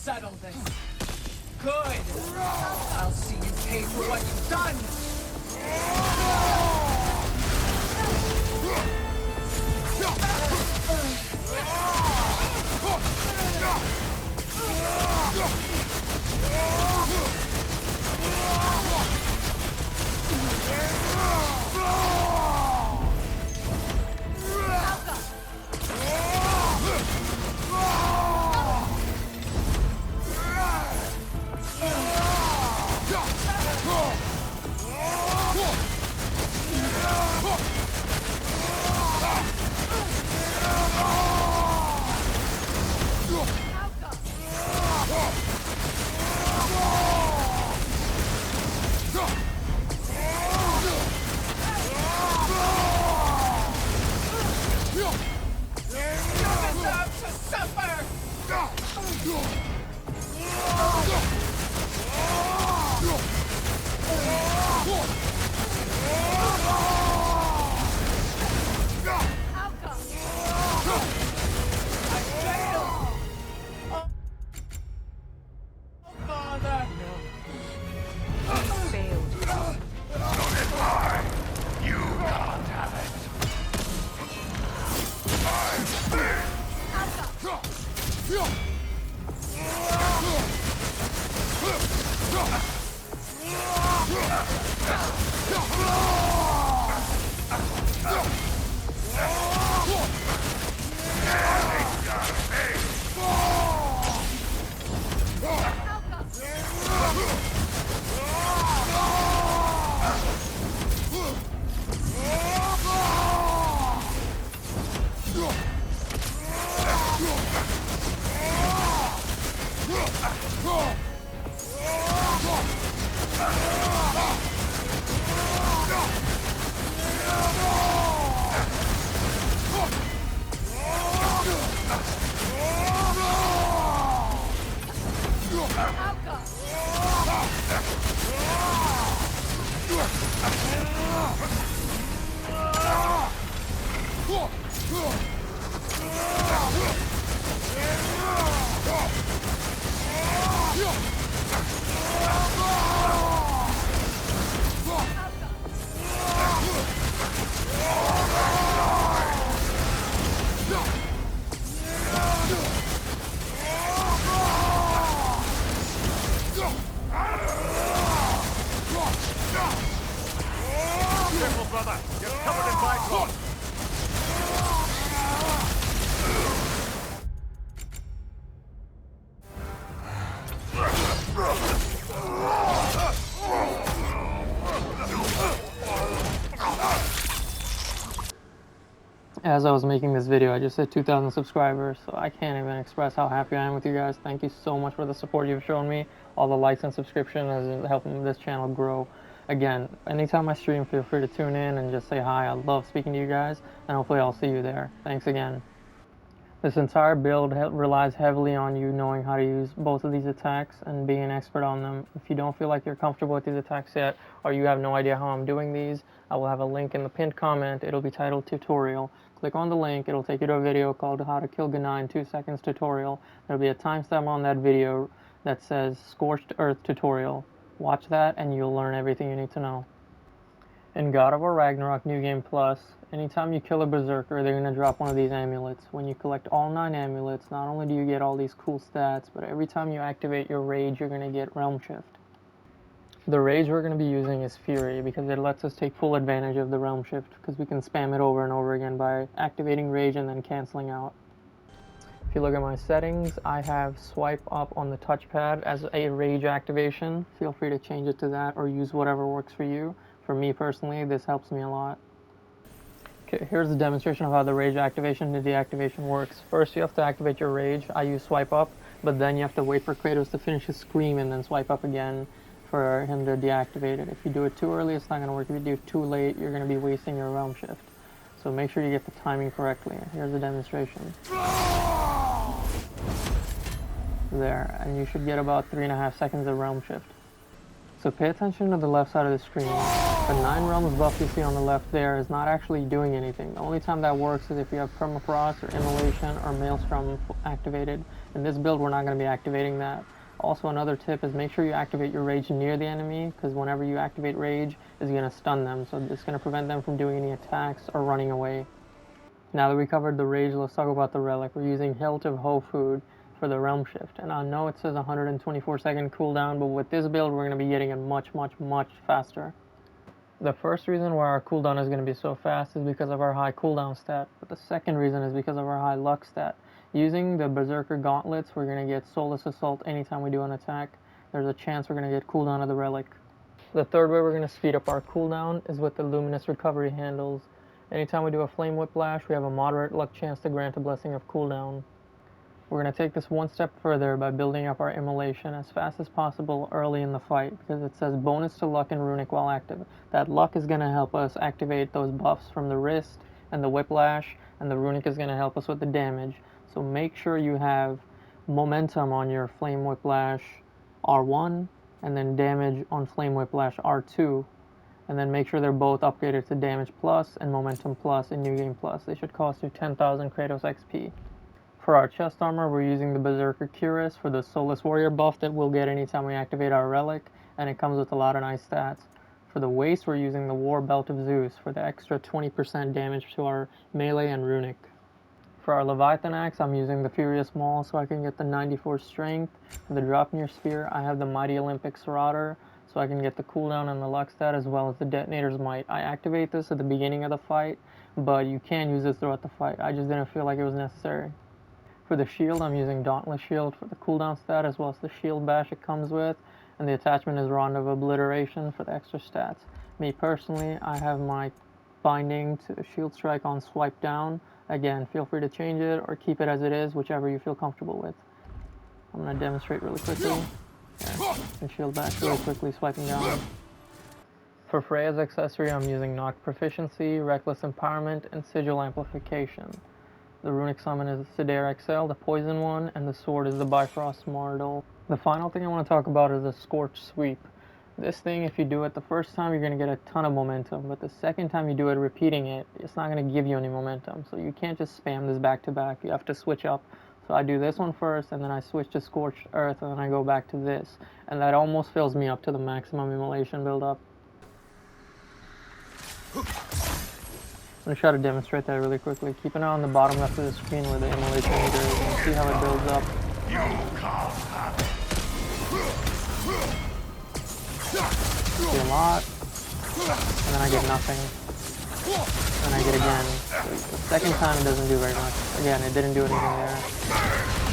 settle this. Good. I'll see you pay for what you've done. As I was making this video, I just hit 2,000 subscribers, so I can't even express how happy I am with you guys. Thank you so much for the support you've shown me. All the likes and subscription is helping this channel grow. Again, anytime I stream, feel free to tune in and just say hi. I love speaking to you guys, and hopefully I'll see you there. Thanks again. This entire build relies heavily on you knowing how to use both of these attacks and being an expert on them. If you don't feel like you're comfortable with these attacks yet, or you have no idea how I'm doing these, I will have a link in the pinned comment. It'll be titled Tutorial. Click on the link, it'll take you to a video called How to Kill Gna in 2 Seconds Tutorial. There'll be a timestamp on that video that says Scorched Earth Tutorial. Watch that and you'll learn everything you need to know. In God of War Ragnarok New Game Plus, anytime you kill a Berserker, they're going to drop one of these amulets. When you collect all 9 amulets, not only do you get all these cool stats, but every time you activate your rage, you're going to get Realm Shift. The rage we're going to be using is Fury, because it lets us take full advantage of the Realm Shift, because we can spam it over and over again by activating rage and then canceling out. If you look at my settings, I have swipe up on the touchpad as a rage activation. Feel free to change it to that or use whatever works for you. For me personally, this helps me a lot. Okay, here's a demonstration of how the rage activation and deactivation works. First, you have to activate your rage. I use swipe up, but then you have to wait for Kratos to finish his scream and then swipe up again for him to deactivate it. If you do it too early, it's not going to work. If you do it too late, you're going to be wasting your Realm Shift. So make sure you get the timing correctly. Here's a demonstration. There, and you should get about 3.5 seconds of Realm Shift. So pay attention to the left side of the screen. The 9 Realms buff you see on the left there is not actually doing anything. The only time that works is if you have Permafrost or Immolation or Maelstrom activated. In this build, we're not going to be activating that. Also, another tip is make sure you activate your Rage near the enemy, because whenever you activate Rage, it's going to stun them. So it's going to prevent them from doing any attacks or running away. Now that we covered the Rage, let's talk about the Relic. We're using Hilt of Whole Food for the Realm Shift. And I know it says 124-second cooldown, but with this build, we're going to be getting it much faster. The first reason why our cooldown is going to be so fast is because of our high cooldown stat, but the second reason is because of our high luck stat. Using the Berserker gauntlets, we're going to get Soulless Assault anytime we do an attack. There's a chance we're going to get cooldown of the Relic. The third way we're going to speed up our cooldown is with the Luminous Recovery handles. Anytime we do a Flame Whiplash, we have a moderate luck chance to grant a Blessing of cooldown. We're going to take this one step further by building up our Immolation as fast as possible early in the fight, because it says bonus to luck and runic while active. That luck is going to help us activate those buffs from the wrist and the whiplash, and the runic is going to help us with the damage. So make sure you have momentum on your Flame Whiplash R1, and then damage on Flame Whiplash R2, and then make sure they're both upgraded to Damage Plus and Momentum Plus and New Game Plus. They should cost you 10,000 Kratos XP. For our chest armor, we're using the Berserker Cuirass for the Soulless Warrior buff that we'll get anytime we activate our Relic, and it comes with a lot of nice stats. For the waist, we're using the War Belt of Zeus for the extra 20% damage to our melee and runic. For our Leviathan Axe, I'm using the Furious Maul so I can get the 94 strength. For the Dropnir Spear, I have the Mighty Olympic Sarauter so I can get the cooldown and the luck stat as well as the Detonator's Might. I activate this at the beginning of the fight, but you can use this throughout the fight. I just didn't feel like it was necessary. For the shield, I'm using Dauntless Shield for the cooldown stat as well as the shield bash it comes with, and the attachment is Rod of Obliteration for the extra stats. Me personally, I have my binding to Shield Strike on Swipe Down. Again, feel free to change it or keep it as it is, whichever you feel comfortable with. I'm going to demonstrate really quickly. And shield bash really quickly, swiping down. For Freya's accessory, I'm using Knock Proficiency, Reckless Empowerment, and Sigil Amplification. The runic summon is the Sidere XL, the poison one, and the sword is the Bifrost Mardol. The final thing I want to talk about is the Scorched Sweep. This thing, if you do it the first time, you're going to get a ton of momentum, but the second time you do it repeating it, it's not going to give you any momentum. So you can't just spam this back to back, you have to switch up. So I do this one first, and then I switch to Scorched Earth, and then I go back to this. And that almost fills me up to the maximum immolation build-up. I'm going to try to demonstrate that really quickly. Keep an eye on the bottom left of the screen where the immolation meter is and see how it builds up. See a lot, and then I get nothing. And I get again. So the second time it doesn't do very much. Again, it didn't do anything there.